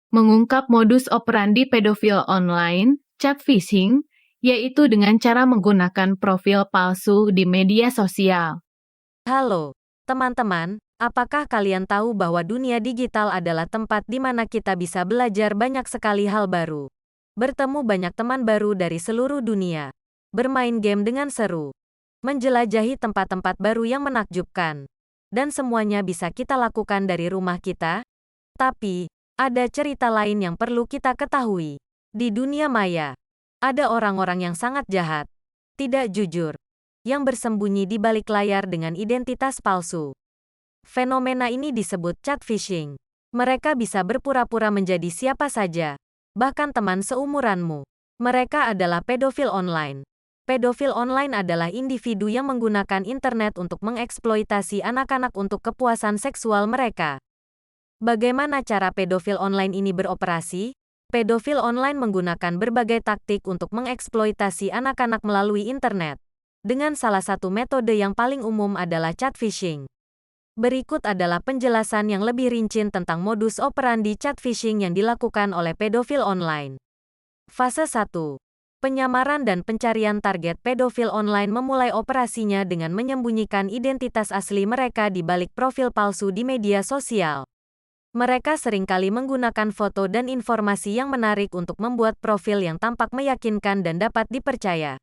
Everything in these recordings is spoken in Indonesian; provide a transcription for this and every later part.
Mengungkap modus operandi pedofil online, catfishing, yaitu dengan cara menggunakan profil palsu di media sosial. Halo, teman-teman. Apakah kalian tahu bahwa dunia digital adalah tempat di mana kita bisa belajar banyak sekali hal baru, bertemu banyak teman baru dari seluruh dunia, bermain game dengan seru, menjelajahi tempat-tempat baru yang menakjubkan, dan semuanya bisa kita lakukan dari rumah kita? Tapi, ada cerita lain yang perlu kita ketahui. Di dunia maya, ada orang-orang yang sangat jahat, tidak jujur, yang bersembunyi di balik layar dengan identitas palsu. Fenomena ini disebut catfishing. Mereka bisa berpura-pura menjadi siapa saja, bahkan teman seumuranmu. Mereka adalah pedofil online. Pedofil online adalah individu yang menggunakan internet untuk mengeksploitasi anak-anak untuk kepuasan seksual mereka. Bagaimana cara pedofil online ini beroperasi? Pedofil online menggunakan berbagai taktik untuk mengeksploitasi anak-anak melalui internet. Dengan salah satu metode yang paling umum adalah catfishing. Berikut adalah penjelasan yang lebih rinci tentang modus operandi catfishing yang dilakukan oleh pedofil online. Fase 1. Penyamaran dan pencarian target. Pedofil online memulai operasinya dengan menyembunyikan identitas asli mereka di balik profil palsu di media sosial. Mereka seringkali menggunakan foto dan informasi yang menarik untuk membuat profil yang tampak meyakinkan dan dapat dipercaya.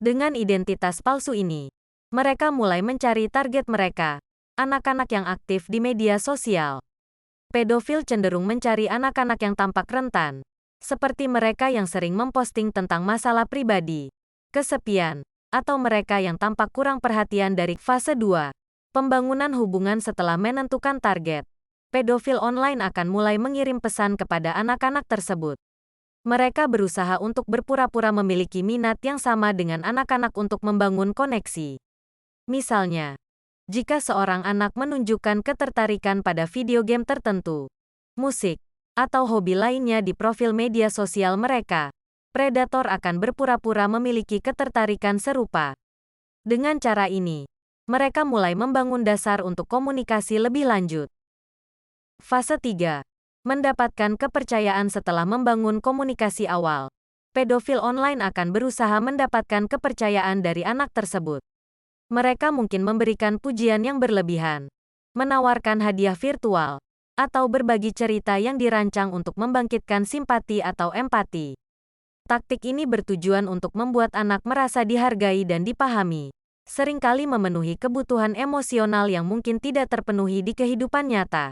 Dengan identitas palsu ini, mereka mulai mencari target mereka, anak-anak yang aktif di media sosial. Pedofil cenderung mencari anak-anak yang tampak rentan, seperti mereka yang sering memposting tentang masalah pribadi, kesepian, atau mereka yang tampak kurang perhatian. Dari fase 2, pembangunan hubungan. Setelah menentukan target, pedofil online akan mulai mengirim pesan kepada anak-anak tersebut. Mereka berusaha untuk berpura-pura memiliki minat yang sama dengan anak-anak untuk membangun koneksi. Misalnya, jika seorang anak menunjukkan ketertarikan pada video game tertentu, musik, atau hobi lainnya di profil media sosial mereka, predator akan berpura-pura memiliki ketertarikan serupa. Dengan cara ini, mereka mulai membangun dasar untuk komunikasi lebih lanjut. Fase 3. Mendapatkan kepercayaan. Setelah membangun komunikasi awal, pedofil online akan berusaha mendapatkan kepercayaan dari anak tersebut. Mereka mungkin memberikan pujian yang berlebihan, menawarkan hadiah virtual, atau berbagi cerita yang dirancang untuk membangkitkan simpati atau empati. Taktik ini bertujuan untuk membuat anak merasa dihargai dan dipahami, seringkali memenuhi kebutuhan emosional yang mungkin tidak terpenuhi di kehidupan nyata.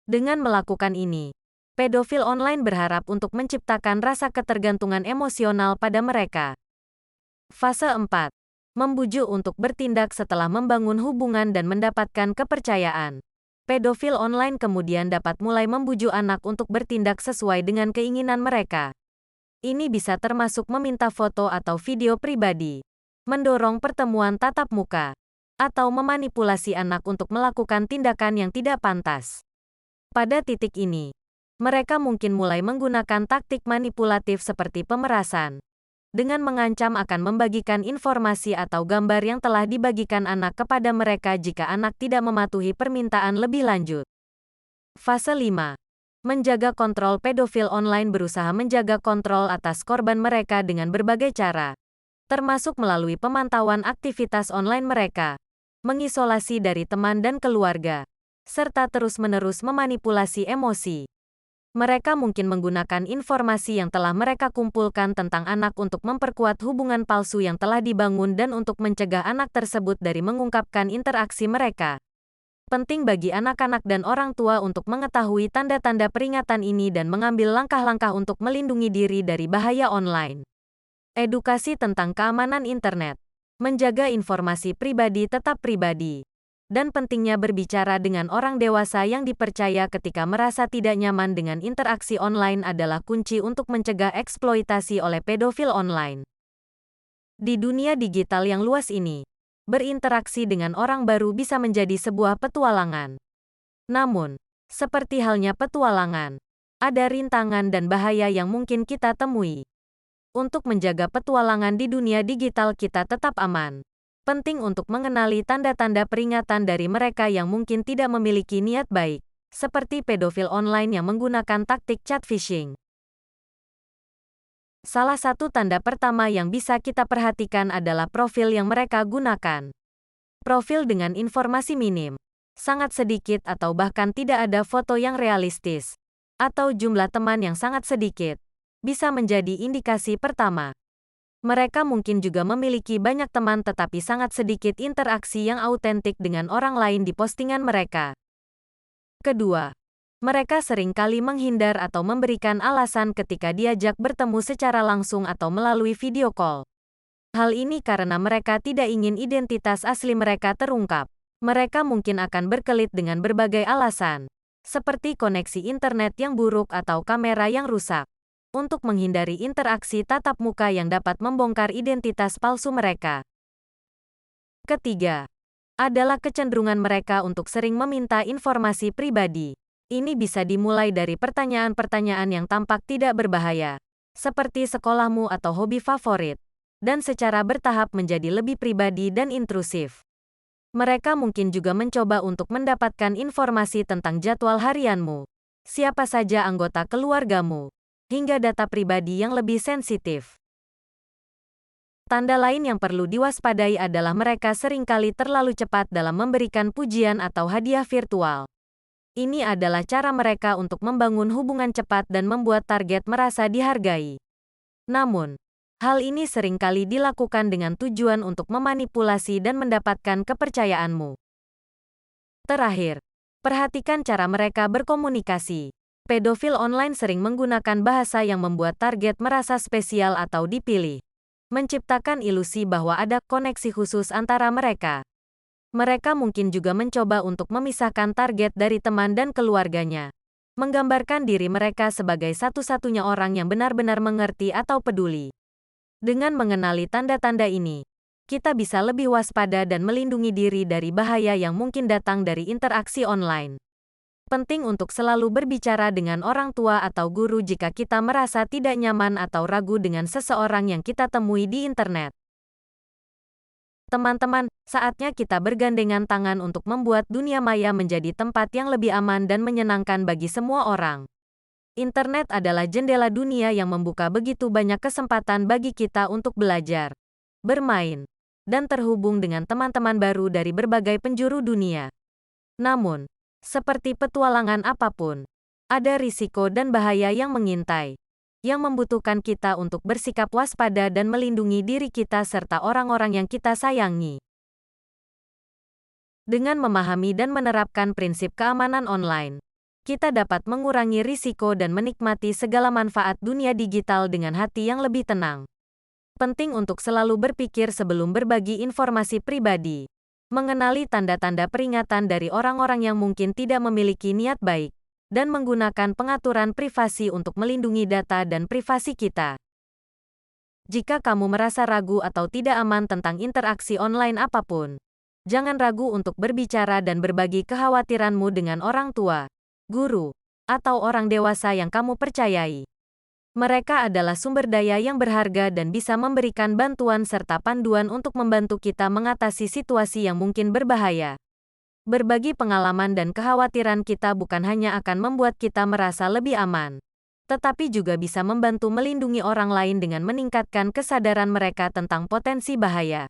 Dengan melakukan ini, pedofil online berharap untuk menciptakan rasa ketergantungan emosional pada mereka. Fase 4. Membujuk untuk bertindak. Setelah membangun hubungan dan mendapatkan kepercayaan, pedofil online kemudian dapat mulai membujuk anak untuk bertindak sesuai dengan keinginan mereka. Ini bisa termasuk meminta foto atau video pribadi, mendorong pertemuan tatap muka, atau memanipulasi anak untuk melakukan tindakan yang tidak pantas. Pada titik ini, mereka mungkin mulai menggunakan taktik manipulatif seperti pemerasan, dengan mengancam akan membagikan informasi atau gambar yang telah dibagikan anak kepada mereka jika anak tidak mematuhi permintaan lebih lanjut. Fase 5. Menjaga kontrol. Pedofil online berusaha menjaga kontrol atas korban mereka dengan berbagai cara, termasuk melalui pemantauan aktivitas online mereka, mengisolasi dari teman dan keluarga, serta terus-menerus memanipulasi emosi. Mereka mungkin menggunakan informasi yang telah mereka kumpulkan tentang anak untuk memperkuat hubungan palsu yang telah dibangun dan untuk mencegah anak tersebut dari mengungkapkan interaksi mereka. Penting bagi anak-anak dan orang tua untuk mengetahui tanda-tanda peringatan ini dan mengambil langkah-langkah untuk melindungi diri dari bahaya online. Edukasi tentang keamanan internet, menjaga informasi pribadi tetap pribadi, dan pentingnya berbicara dengan orang dewasa yang dipercaya ketika merasa tidak nyaman dengan interaksi online adalah kunci untuk mencegah eksploitasi oleh pedofil online. Di dunia digital yang luas ini, berinteraksi dengan orang baru bisa menjadi sebuah petualangan. Namun, seperti halnya petualangan, ada rintangan dan bahaya yang mungkin kita temui. Untuk menjaga petualangan di dunia digital kita tetap aman, penting untuk mengenali tanda-tanda peringatan dari mereka yang mungkin tidak memiliki niat baik. seperti pedofil online yang menggunakan taktik chat phishing. Salah satu tanda pertama yang bisa kita perhatikan adalah profil yang mereka gunakan. Profil dengan informasi minim, sangat sedikit atau bahkan tidak ada foto yang realistis, atau jumlah teman yang sangat sedikit, bisa menjadi indikasi pertama. Mereka mungkin juga memiliki banyak teman tetapi sangat sedikit interaksi yang autentik dengan orang lain di postingan mereka. Kedua, mereka seringkali menghindar atau memberikan alasan ketika diajak bertemu secara langsung atau melalui video call. Hal ini karena mereka tidak ingin identitas asli mereka terungkap. Mereka mungkin akan berkelit dengan berbagai alasan, seperti koneksi internet yang buruk atau kamera yang rusak, untuk menghindari interaksi tatap muka yang dapat membongkar identitas palsu mereka. Ketiga, adalah kecenderungan mereka untuk sering meminta informasi pribadi. Ini bisa dimulai dari pertanyaan-pertanyaan yang tampak tidak berbahaya, seperti sekolahmu atau hobi favorit, dan secara bertahap menjadi lebih pribadi dan intrusif. Mereka mungkin juga mencoba untuk mendapatkan informasi tentang jadwal harianmu, siapa saja anggota keluargamu, hingga data pribadi yang lebih sensitif. Tanda lain yang perlu diwaspadai adalah mereka seringkali terlalu cepat dalam memberikan pujian atau hadiah virtual. Ini adalah cara mereka untuk membangun hubungan cepat dan membuat target merasa dihargai. Namun, hal ini seringkali dilakukan dengan tujuan untuk memanipulasi dan mendapatkan kepercayaanmu. Terakhir, perhatikan cara mereka berkomunikasi. Pedofil online sering menggunakan bahasa yang membuat target merasa spesial atau dipilih, menciptakan ilusi bahwa ada koneksi khusus antara mereka. Mereka mungkin juga mencoba untuk memisahkan target dari teman dan keluarganya, menggambarkan diri mereka sebagai satu-satunya orang yang benar-benar mengerti atau peduli. Dengan mengenali tanda-tanda ini, kita bisa lebih waspada dan melindungi diri dari bahaya yang mungkin datang dari interaksi online. Penting untuk selalu berbicara dengan orang tua atau guru jika kita merasa tidak nyaman atau ragu dengan seseorang yang kita temui di internet. Teman-teman, saatnya kita bergandengan tangan untuk membuat dunia maya menjadi tempat yang lebih aman dan menyenangkan bagi semua orang. Internet adalah jendela dunia yang membuka begitu banyak kesempatan bagi kita untuk belajar, bermain, dan terhubung dengan teman-teman baru dari berbagai penjuru dunia. Namun, seperti petualangan apapun, ada risiko dan bahaya yang mengintai, yang membutuhkan kita untuk bersikap waspada dan melindungi diri kita serta orang-orang yang kita sayangi. Dengan memahami dan menerapkan prinsip keamanan online, kita dapat mengurangi risiko dan menikmati segala manfaat dunia digital dengan hati yang lebih tenang. Penting untuk selalu berpikir sebelum berbagi informasi pribadi, mengenali tanda-tanda peringatan dari orang-orang yang mungkin tidak memiliki niat baik, dan menggunakan pengaturan privasi untuk melindungi data dan privasi kita. Jika kamu merasa ragu atau tidak aman tentang interaksi online apapun, jangan ragu untuk berbicara dan berbagi kekhawatiranmu dengan orang tua, guru, atau orang dewasa yang kamu percayai. Mereka adalah sumber daya yang berharga dan bisa memberikan bantuan serta panduan untuk membantu kita mengatasi situasi yang mungkin berbahaya. Berbagi pengalaman dan kekhawatiran kita bukan hanya akan membuat kita merasa lebih aman, tetapi juga bisa membantu melindungi orang lain dengan meningkatkan kesadaran mereka tentang potensi bahaya.